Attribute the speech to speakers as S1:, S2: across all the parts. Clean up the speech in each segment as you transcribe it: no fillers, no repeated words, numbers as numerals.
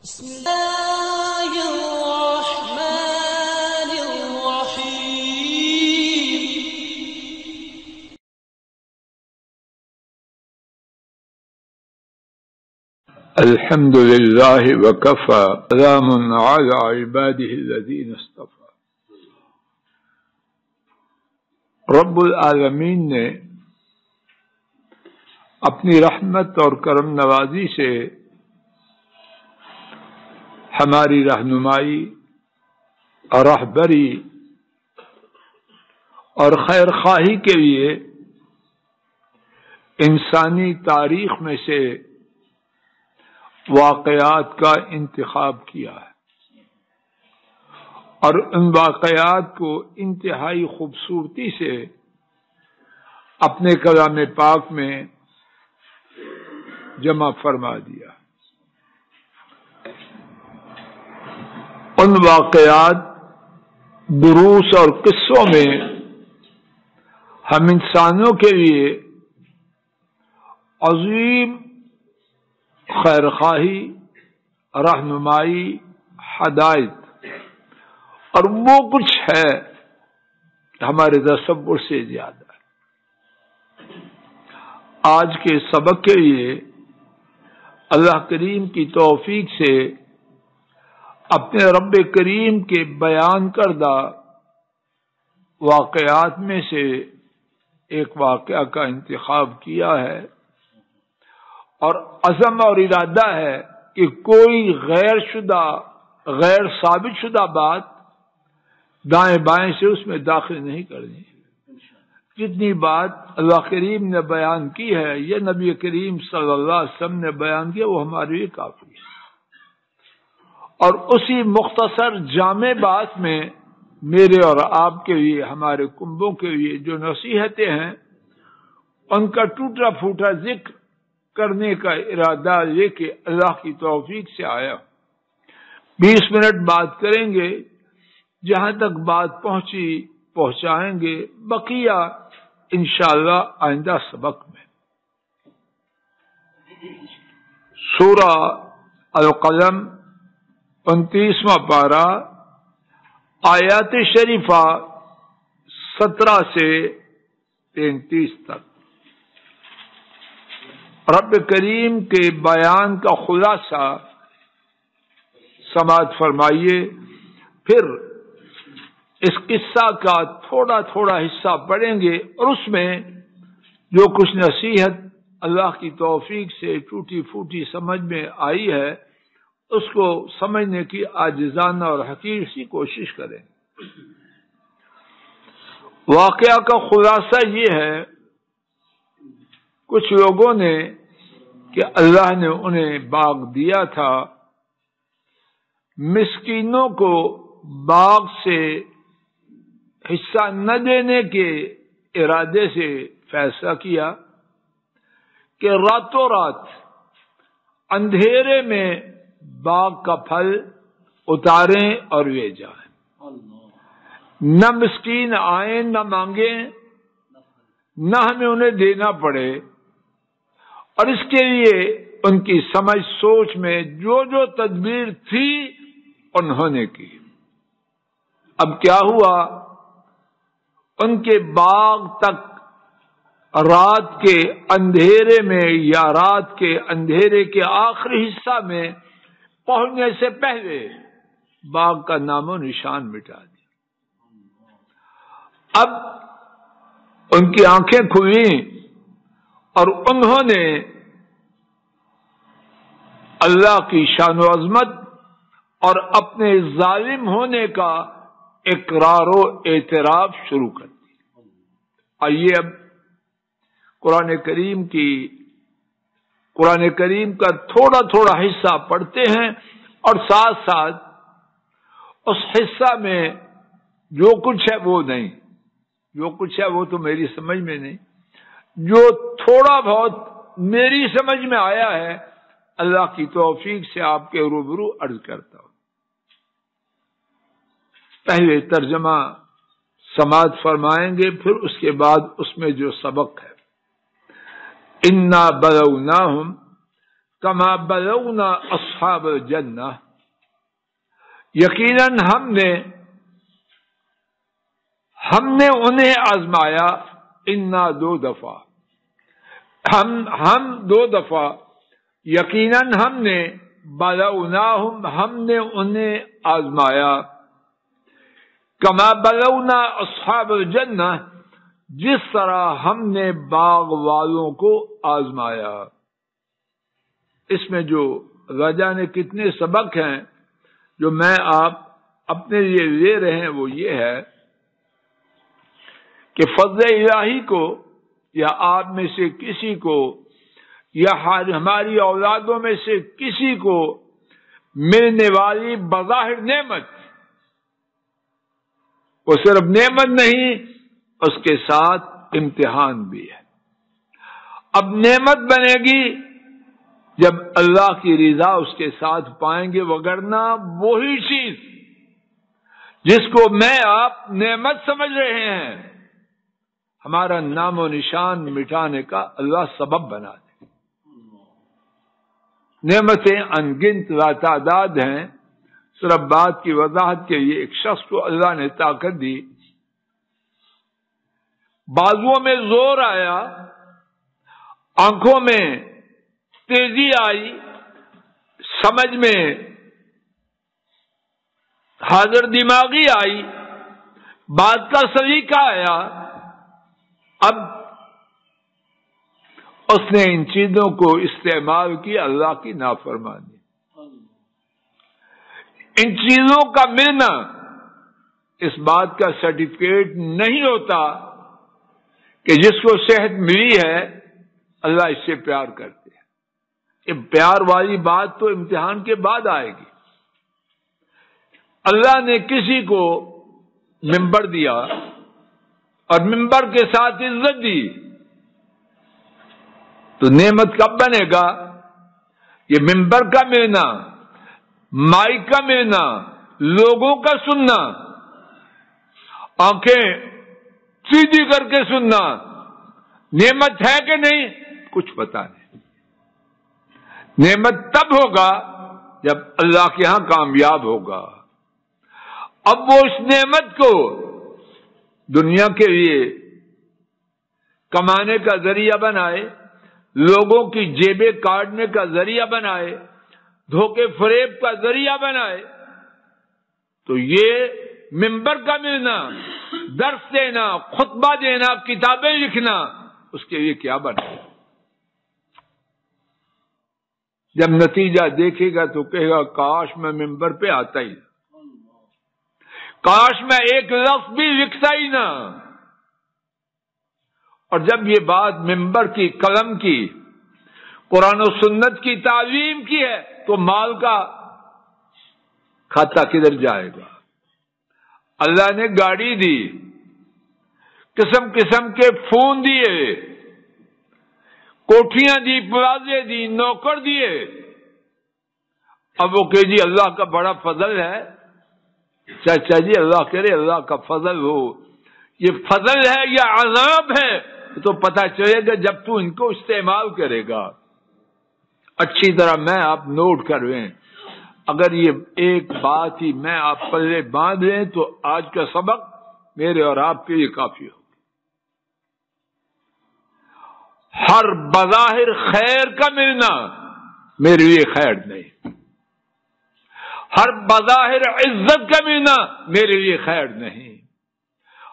S1: بسم الله الرحمن الرحيم.
S2: الحمد لله وكفى سلام على عباده الذين اصطفى. رب العالمین نے اپنی رحمت اور کرم نوازی سے ہماری رہنمائی اور رہبری اور خیر خواہی کے لیے انسانی تاریخ میں سے واقعات کا انتخاب کیا ہے اور ان واقعات کو انتہائی خوبصورتی سے اپنے کلام پاک میں جمع فرما دیا۔ ان واقعات، دروس اور قصوں میں ہم انسانوں کے لیے عظیم خیر خواہی، رہنمائی، ہدایت اور وہ کچھ ہے ہمارے تصور سے زیادہ ہے۔ آج کے سبق کے لیے اللہ کریم کی توفیق سے اپنے رب کریم کے بیان کردہ واقعات میں سے ایک واقعہ کا انتخاب کیا ہے اور عزم اور ارادہ ہے کہ کوئی غیر ثابت شدہ بات دائیں بائیں سے اس میں داخل نہیں کرنی۔ جتنی بات اللہ کریم نے بیان کی ہے، یہ نبی کریم صلی اللہ علیہ وسلم نے بیان کیا، وہ ہمارے لیے کافی ہے۔ اور اسی مختصر جامع بات میں میرے اور آپ کے لیے، ہمارے کنبوں کے لیے جو نصیحتیں ہیں، ان کا ٹوٹا پھوٹا ذکر کرنے کا ارادہ لے کے اللہ کی توفیق سے آیا۔ 20 منٹ بات کریں گے، جہاں تک بات پہنچی پہنچائیں گے، بقیہ انشاءاللہ آئندہ سبق میں۔ سورہ القلم 29واں پارہ، آیات شریفہ 17 سے 33 تک۔ رب کریم کے بیان کا خلاصہ سماعت فرمائیے، پھر اس قصہ کا تھوڑا تھوڑا حصہ پڑھیں گے اور اس میں جو کچھ نصیحت اللہ کی توفیق سے ٹوٹی پھوٹی سمجھ میں آئی ہے، اس کو سمجھنے کی عاجزانہ اور حقیر سی کوشش کریں۔ واقعہ کا خلاصہ یہ ہے، کچھ لوگوں نے کہ اللہ نے انہیں باغ دیا تھا، مسکینوں کو باغ سے حصہ نہ دینے کے ارادے سے فیصلہ کیا کہ راتوں رات اندھیرے میں باغ کا پھل اتاریں اور لے جائیں، نہ مسکین آئیں نہ مانگیں، نہ ہمیں انہیں دینا پڑے۔ اور اس کے لیے ان کی سمجھ سوچ میں جو جو تدبیر تھی انہوں نے کی۔ اب کیا ہوا، ان کے باغ تک رات کے اندھیرے میں یا رات کے اندھیرے کے آخری حصہ میں پہنچنے سے پہلے باغ کا نام و نشان مٹا دیا۔ اب ان کی آنکھیں کھلیں اور انہوں نے اللہ کی شان و عظمت اور اپنے ظالم ہونے کا اقرار و اعتراف شروع کر دی۔ آئیے اب قرآن کریم کا تھوڑا تھوڑا حصہ پڑھتے ہیں اور ساتھ ساتھ اس حصہ میں جو کچھ ہے وہ نہیں، جو کچھ ہے وہ تو میری سمجھ میں نہیں، جو تھوڑا بہت میری سمجھ میں آیا ہے اللہ کی توفیق سے آپ کے روبرو عرض کرتا ہوں۔ پہلے ترجمہ سماعت فرمائیں گے، پھر اس کے بعد اس میں جو سبق ہے۔ انا بلوناہم کما بلونا اصحاب الجنہ، یقیناً ہم نے انہیں آزمایا، انا 2 دفعہ، ہم 2 دفعہ، یقیناً ہم نے بلوناہم، ہم نے انہیں آزمایا، کما بلونا اصحاب الجنہ، جس طرح ہم نے باغ والوں کو آزمایا۔ اس میں جو رجا نے کتنے سبق ہیں جو میں آپ اپنے لیے لے رہے ہیں، وہ یہ ہے کہ فضل الہی کو یا آپ میں سے کسی کو یا ہماری اولادوں میں سے کسی کو ملنے والی بظاہر نعمت، وہ صرف نعمت نہیں، اس کے ساتھ امتحان بھی ہے۔ اب نعمت بنے گی جب اللہ کی رضا اس کے ساتھ پائیں گے، وگرنہ وہی چیز جس کو میں آپ نعمت سمجھ رہے ہیں، ہمارا نام و نشان مٹانے کا اللہ سبب بنا دے۔ نعمتیں انگنت لاتعداد ہیں۔ صرف بات کی وضاحت کے لیے ایک شخص کو اللہ نے طاقت دی، بازوؤں میں زور آیا، آنکھوں میں تیزی آئی، سمجھ میں حاضر دماغی آئی، بات کا سلیقہ آیا۔ اب اس نے ان چیزوں کو استعمال کیا اللہ کی نافرمانی۔ ان چیزوں کا ملنا اس بات کا سرٹیفکیٹ نہیں ہوتا کہ جس کو صحت ملی ہے اللہ اس سے پیار کرتے ہیں۔ یہ پیار والی بات تو امتحان کے بعد آئے گی۔ اللہ نے کسی کو ممبر دیا اور ممبر کے ساتھ عزت دی، تو نعمت کب بنے گا؟ یہ ممبر کا ملنا، مائک کا ملنا، لوگوں کا سننا، آنکھیں سیدھی کر کے سننا، نعمت ہے کہ نہیں کچھ پتا نہیں۔ نعمت تب ہوگا جب اللہ کے ہاں کامیاب ہوگا۔ اب وہ اس نعمت کو دنیا کے لیے کمانے کا ذریعہ بنائے، لوگوں کی جیبیں کاٹنے کا ذریعہ بنائے، دھوکے فریب کا ذریعہ بنائے، تو یہ ممبر کا ملنا، درس دینا، خطبہ دینا، کتابیں لکھنا، اس کے لیے کیا بنا؟ جب نتیجہ دیکھے گا تو کہے گا کاش میں ممبر پہ آتا ہی، کاش میں ایک لفظ بھی لکھتا ہی نہ۔ اور جب یہ بات ممبر کی، قلم کی، قرآن و سنت کی تعلیم کی ہے تو مال کا کھاتا کدھر جائے گا؟ اللہ نے گاڑی دی، قسم قسم کے فون دیے، کوٹھیاں دی، پلازے دی، نوکر دیے۔ اب وہ کہ جی اللہ کا بڑا فضل ہے، چاچا جی اللہ کرے اللہ کا فضل ہو، یہ فضل ہے یا عذاب ہے تو پتہ چلے گا جب تو ان کو استعمال کرے گا۔ اچھی طرح میں آپ نوٹ کر لیں، اگر یہ ایک بات ہی میں آپ پلے باندھ لیں تو آج کا سبق میرے اور آپ کے لیے کافی ہو۔ ہر بظاہر خیر کا ملنا میرے لیے خیر نہیں، ہر بظاہر عزت کا ملنا میرے لیے خیر نہیں،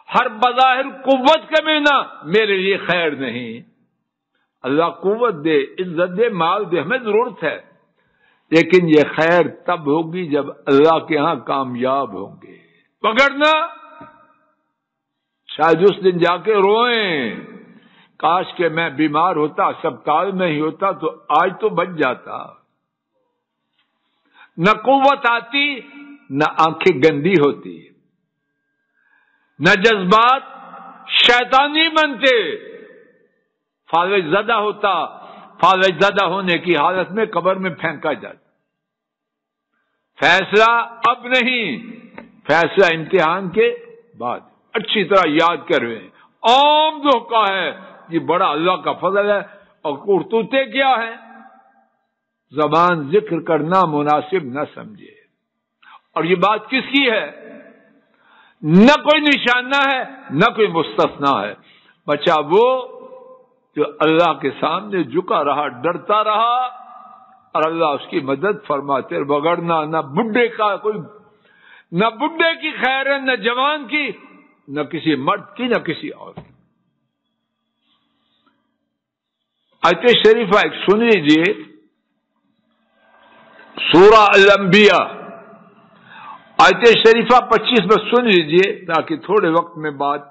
S2: ہر بظاہر قوت کا ملنا میرے لیے خیر نہیں۔ اللہ قوت دے، عزت دے، مال دے، ہمیں ضرورت ہے، لیکن یہ خیر تب ہوگی جب اللہ کے ہاں کامیاب ہوں گے، وگرنہ شاید اس دن جا کے روئیں کاش کہ میں بیمار ہوتا، اسپتال میں ہی ہوتا تو آج تو بچ جاتا۔ نہ قوت آتی، نہ آنکھیں گندی ہوتی، نہ جذبات شیطانی بنتے، فالج زدہ ہوتا، فالج زدہ ہونے کی حالت میں قبر میں پھینکا جاتا۔ فیصلہ اب نہیں، فیصلہ امتحان کے بعد۔ اچھی طرح یاد کر رہے ہیں، عام دھوکہ ہے، یہ بڑا اللہ کا فضل ہے، اور کرتوتے کیا ہے؟ زبان ذکر کرنا مناسب نہ سمجھے. اور یہ بات کس کی ہے؟ نہ کوئی نشانہ ہے نہ کوئی مستثنا ہے. بچہ وہ جو اللہ کے سامنے جھکا رہا، ڈرتا رہا، اور اللہ اس کی مدد فرماتے، بگڑنا نہ بڈھے کا کوئی، نہ بڈھے کی خیر ہے، نہ جوان کی، نہ کسی مرد کی، نہ کسی اور کی. آیت شریفہ ایک سن لیجیے، سورہ الانبیاء آیت شریفہ 25 میں سن لیجیے تاکہ تھوڑے وقت میں بات.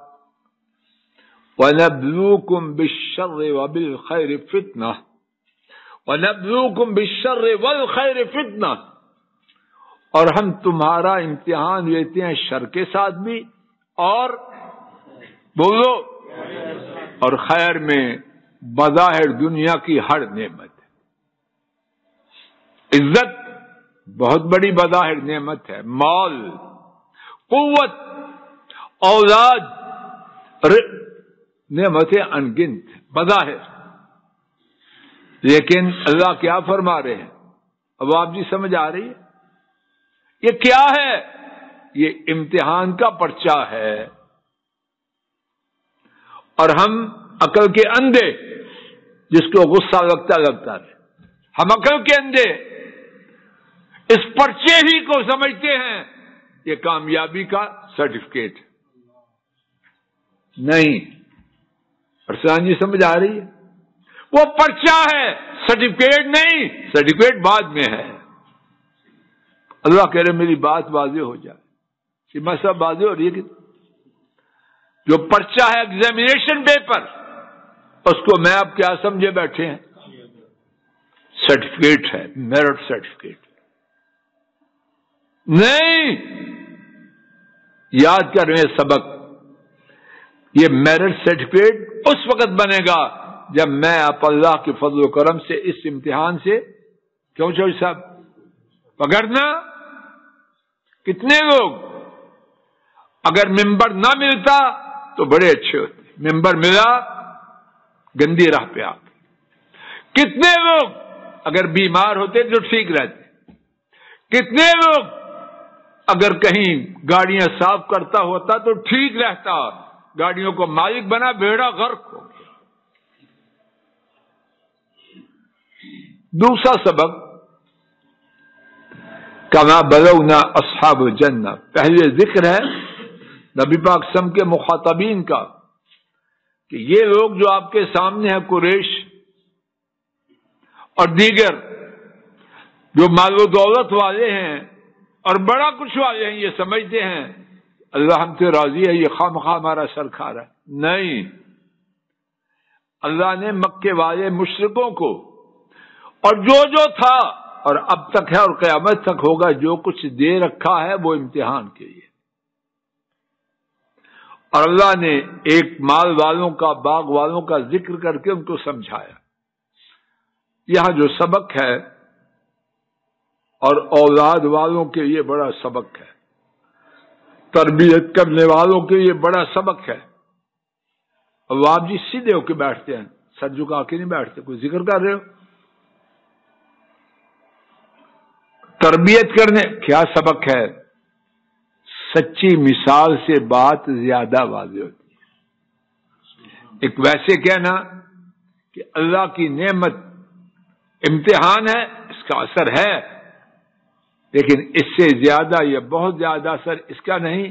S2: وَنَبْلُوكُمْ بِالشَّرِّ وَبِالْخَيْرِ فِتْنَةً وَنَبْلُوكُمْ بِالشَّرِّ وَالْخَيْرِ فِتْنَةً، اور ہم تمہارا امتحان لیتے ہیں شر کے ساتھ بھی اور بولو اور خیر میں. بظاہر دنیا کی ہر نعمت، عزت بہت بڑی بظاہر نعمت ہے، مال، قوت، اولاد، نعمتیں انگنت بظاہر. لیکن اللہ کیا فرما رہے ہیں؟ اب آپ جی سمجھ آ رہی ہے؟ یہ کیا ہے؟ یہ امتحان کا پرچہ ہے. اور ہم عقل کے اندھے، جس کو غصہ لگتا رہے، ہم عقل کے اندھے اس پرچے ہی کو سمجھتے ہیں یہ کامیابی کا سرٹیفکیٹ. نہیں، ارسلان جی سمجھ آ رہی ہے؟ وہ پرچہ ہے، سرٹیفکیٹ نہیں. سرٹیفکیٹ بعد میں ہے. اللہ کہہ رہے میری بات واضح ہو جائے. سیما صاحب واضح ہو رہی ہے کہ جو پرچہ ہے ایگزامینیشن پیپر، اس کو میں اب کیا سمجھے بیٹھے ہیں؟ سرٹیفکیٹ ہے، میرٹ سرٹیفکیٹ. نہیں، یاد کر رہے سبق، یہ میرٹ سرٹیفکیٹ اس وقت بنے گا جب میں آپ اللہ کے فضل و کرم سے اس امتحان سے، کیوں چوہدری صاحب پکڑنا. کتنے لوگ اگر ممبر نہ ملتا تو بڑے اچھے ہوتے، ممبر ملا گندی راہ پہ آ گئے. کتنے لوگ اگر بیمار ہوتے تو ٹھیک رہتے. کتنے لوگ اگر کہیں گاڑیاں صاف کرتا ہوتا تو ٹھیک رہتا، گاڑیوں کو مالک بنا، بیڑا غرق ہو گیا. دوسرا سبق، کما بلونا اصحاب الجنہ، پہلے ذکر ہے نبی پاک صلی اللہ علیہ وسلم کے مخاطبین کا کہ یہ لوگ جو آپ کے سامنے ہیں، قریش اور دیگر جو مال و دولت والے ہیں اور بڑا کچھ والے ہیں، یہ سمجھتے ہیں اللہ ہم سے راضی ہے، یہ خواہ مخواہ ہمارا سر کھا رہا ہے. نہیں، اللہ نے مکے والے مشرکوں کو اور جو تھا اور اب تک ہے اور قیامت تک ہوگا جو کچھ دے رکھا ہے وہ امتحان کے لیے. اور اللہ نے ایک مال والوں کا، باغ والوں کا ذکر کر کے ان کو سمجھایا. یہاں جو سبق ہے اور اولاد والوں کے لیے بڑا سبق ہے، تربیت کرنے والوں کے لیے بڑا سبق ہے. اب آپ جی سیدھے ہو کے بیٹھتے ہیں، سر جھکا کے نہیں بیٹھتے، کوئی ذکر کر رہے ہو. تربیت کرنے کیا سبق ہے؟ سچی مثال سے بات زیادہ واضح ہوتی ہے. ایک ویسے کہنا کہ اللہ کی نعمت امتحان ہے، اس کا اثر ہے، لیکن اس سے زیادہ یا بہت زیادہ اثر اس کا نہیں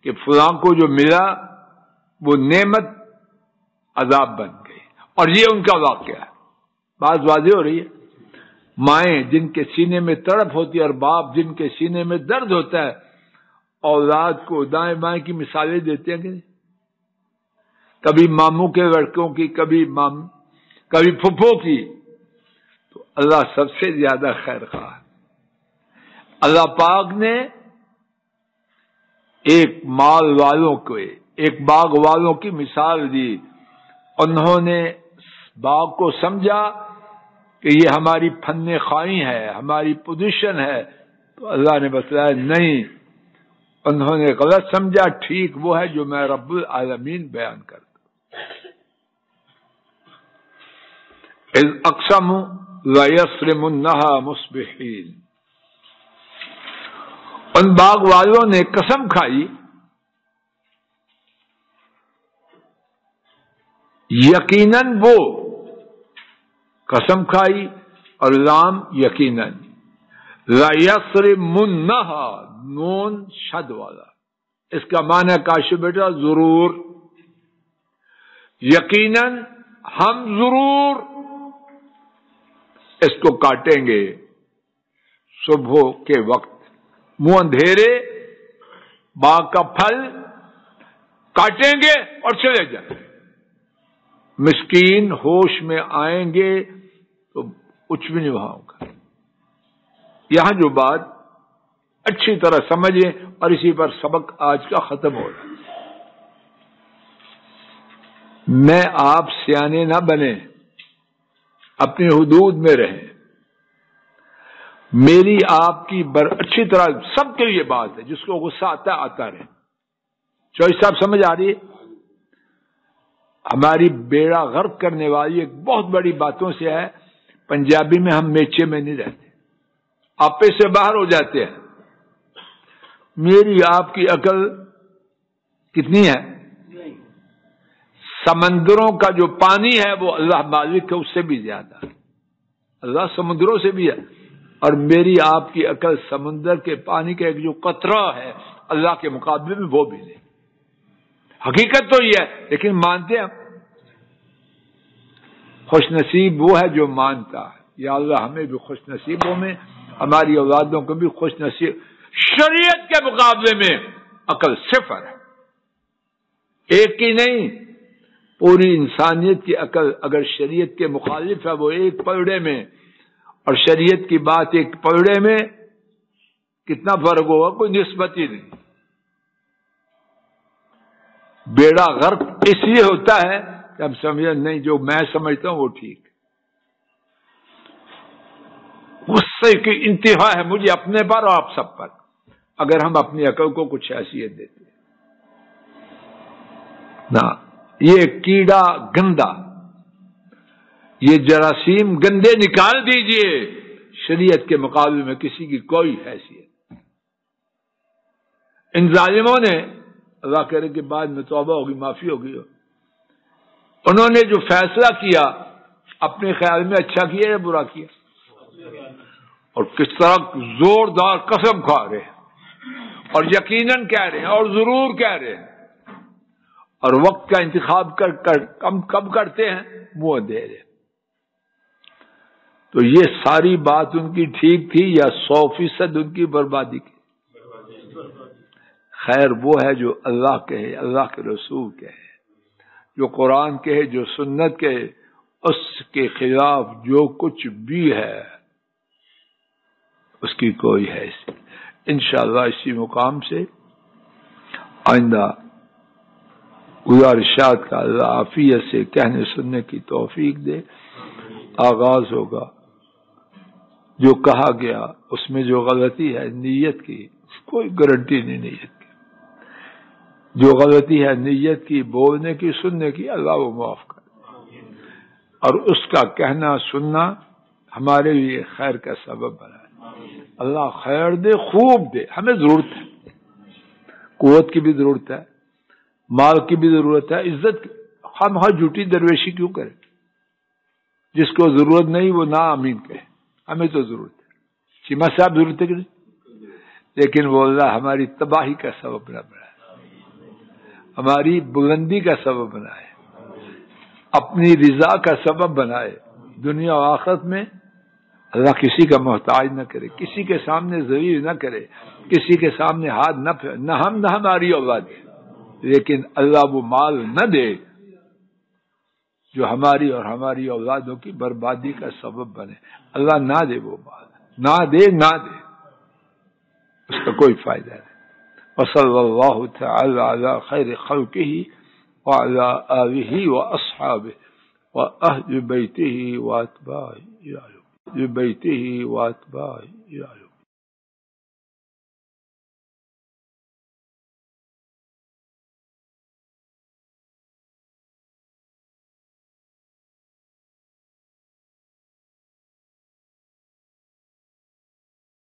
S2: کہ فلاں کو جو ملا وہ نعمت عذاب بن گئی. اور یہ ان کا واقعہ ہے. بات واضح ہو رہی ہے. مائیں جن کے سینے میں تڑپ ہوتی ہے اور باپ جن کے سینے میں درد ہوتا ہے، اولاد کو دائیں بائیں کی مثالیں دیتے ہیں کہ کبھی ماموں کے لڑکوں کی، کبھی پھپھو کی. تو اللہ سب سے زیادہ خیر خواہ ہے. اللہ پاک نے ایک مال والوں کو، ایک باغ والوں کی مثال دی. انہوں نے باغ کو سمجھا کہ یہ ہماری فن خواہی ہے، ہماری پوزیشن ہے. تو اللہ نے بتلایا نہیں، انہوں نے غلط سمجھا، ٹھیک وہ ہے جو میں رب العالمین بیان کرتا. اذ اقسموا لَيَصْرِمُنَّهَا مُصْبِحِينَ. ان باغ والوں نے قسم کھائی یقیناً وہ، قسم کھائی اور لام یقیناً، لَيَصْرِمُنَّهَا نون شد والا، اس کا معنی کاشف بیٹا ضرور، یقیناً ہم ضرور اس کو کاٹیں گے صبح کے وقت، منہ اندھیرے باغ کا پھل کاٹیں گے اور چلے جائیں گے. مسکین ہوش میں آئیں گے تو کچھ بھی نہیں وہاں ہوگا. یہاں جو بات اچھی طرح سمجھیں اور اسی پر سبق آج کا ختم ہو رہا ہے. میں آپ سیانے نہ بنے، اپنی حدود میں رہیں. میری آپ کی اچھی طرح سب کے لیے بات ہے، جس کو غصہ آتا رہے. چوہدری صاحب سمجھ آ رہی ہے؟ ہماری بیڑا غرق کرنے والی ایک بہت بڑی باتوں سے ہے، پنجابی میں ہم میچے میں نہیں رہتے، آپے سے باہر ہو جاتے ہیں. میری آپ کی عقل کتنی ہے؟ سمندروں کا جو پانی ہے وہ اللہ مالک ہے، اس سے بھی زیادہ. اللہ سمندروں سے بھی ہے، اور میری آپ کی عقل سمندر کے پانی کا ایک جو قطرہ ہے اللہ کے مقابلے میں وہ بھی نہیں. حقیقت تو یہ ہے، لیکن مانتے ہیں. خوش نصیب وہ ہے جو مانتا ہے. یا اللہ ہمیں بھی خوش نصیبوں میں، ہماری اولادوں کو بھی خوش نصیب. شریعت کے مقابلے میں عقل صفر ہے، ایک کی نہیں، پوری انسانیت کی عقل اگر شریعت کے مخالف ہے وہ ایک پلڑے میں، اور شریعت کی بات ایک پلڑے میں کتنا فرق ہوگا؟ کوئی نسبت ہی نہیں. بیڑا غرق اس لیے ہوتا ہے کہ ہم سمجھیں نہیں جو میں سمجھتا ہوں وہ ٹھیک. غصے کی انتہا ہے مجھے اپنے پر اور آپ سب پر اگر ہم اپنی عقل کو کچھ حیثیت دیتے. نہ، یہ کیڑا گندا، یہ جراثیم گندے نکال دیجئے، شریعت کے مقابلے میں کسی کی کوئی حیثیت. ان ظالموں نے اللہ کرے کہ بعد میں توبہ ہوگی، معافی ہوگی، انہوں نے جو فیصلہ کیا اپنے خیال میں اچھا کیا یا برا کیا؟ اور کس طرح زوردار قسم کھا رہے ہیں اور یقیناً کہہ رہے ہیں اور ضرور کہہ رہے ہیں، اور وقت کا انتخاب کب کرتے ہیں؟ منہ اندھیرے. تو یہ ساری بات ان کی ٹھیک تھی یا 100% ان کی بربادی کی؟ خیر وہ ہے جو اللہ کہے، اللہ کے رسول کہے، جو قرآن کہے، جو سنت کہے، اس کے خلاف جو کچھ بھی ہے اس کی کوئی حیثیت. انشاءاللہ اسی مقام سے آئندہ گزارشات کا اللہ عافیت سے کہنے سننے کی توفیق دے. آغاز ہوگا، جو کہا گیا اس میں جو غلطی ہے نیت کی، کوئی گارنٹی نہیں نیت کی، جو غلطی ہے نیت کی، بولنے کی، سننے کی، اللہ وہ معاف کرے، اور اس کا کہنا سننا ہمارے لیے خیر کا سبب بنائے. اللہ خیر دے، خوب دے. ہمیں ضرورت ہے، قوت کی بھی ضرورت ہے، مال کی بھی ضرورت ہے، عزت کی. ہم جھوٹی درویشی کیوں کریں؟ جس کو ضرورت نہیں وہ نہ آمین کہے. ہمیں تو ضرورت ہے. چیمہ صاحب ضرورت ہے کہ نہیں؟ لیکن وہ اللہ ہماری تباہی کا سبب نہ بنائے، ہماری بلندی کا سبب بنائے، اپنی رضا کا سبب بنائے. دنیا و آخرت میں اللہ کسی کا محتاج نہ کرے، کسی کے سامنے ذلیل نہ کرے، کسی کے سامنے ہاتھ نہ پھیلے، نہ ہم نہ ہماری اولاد. لیکن اللہ وہ مال نہ دے جو ہماری اور ہماری اولادوں کی بربادی کا سبب بنے. اللہ نہ دے، وہ مال نہ دے، اس کا کوئی فائدہ نہیں. وصلی اللہ تعالی علی خیر خلقہ وعلی آلہ واصحابہ واہل بیتہ واتباعہ